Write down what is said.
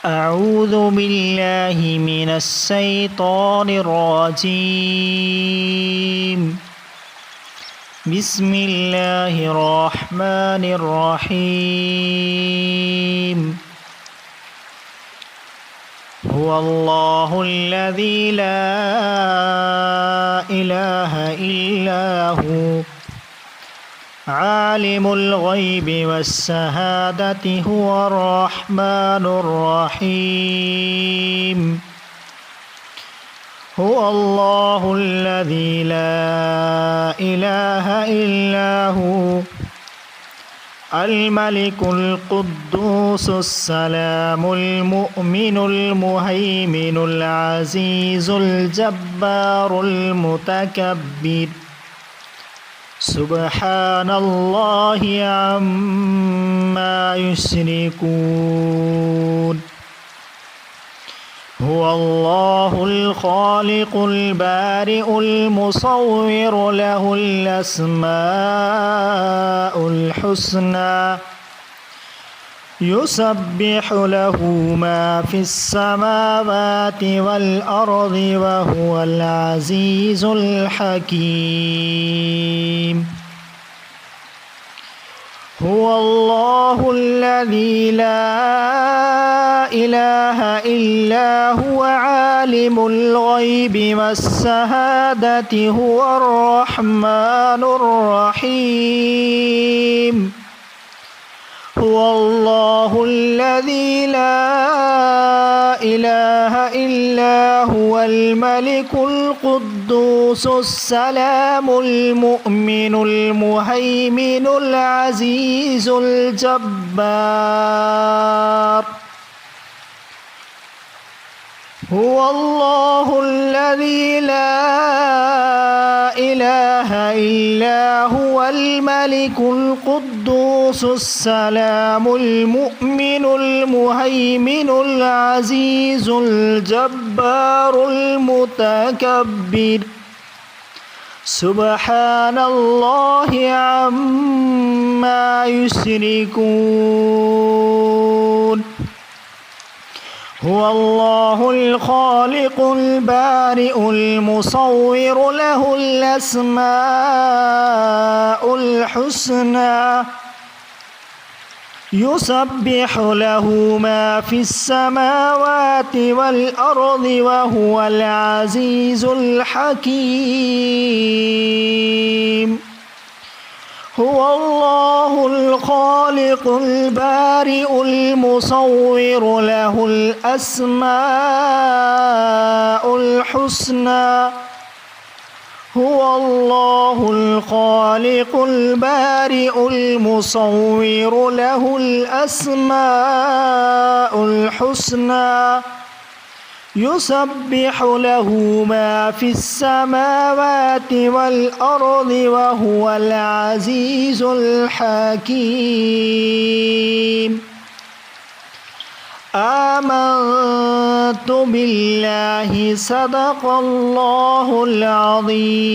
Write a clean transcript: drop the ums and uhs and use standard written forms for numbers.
أعوذ بالله من الشيطان الرجيم. بسم الله الرحمن الرحيم. هو الله الذي لا إله إلا هو عالم الغيب والشهادة هو الرحمن الرحيم. هو الله الذي لا إله إلا هو الملك القدوس السلام المؤمن المهيمن العزيز الجبار المتكبر سبحان الله عما يشركون. هو الله الخالق البارئ المصور له الأسماء الحسنى يسبح له ما في السماوات والأرض وهو العزيز الحكيم. هو الله الذي لا إله إلا هو عالم الغيب والشهادة هو الرحمن الرحيم. هو الله الذي لا إله إلا هو الملك القدوس السلام المؤمن المهيمن العزيز الجبار. هو الله الذي لا إله إلا هو الملك القدوس السلام المؤمن المهيمن العزيز الجبار المتكبر سبحان الله عما يشركون. هو الله الخالق البارئ المصور له الأسماء الحسنى يسبح له ما في السماوات والأرض وهو العزيز الحكيم. هو الله الخالق البارئ المصور له الأسماء الحسنى هو الله الخالق البارئ المصور له الأسماء الحسنى يسبح له ما في السماوات والأرض وهو العزيز الحكيم. آمنت بالله صدق الله العظيم.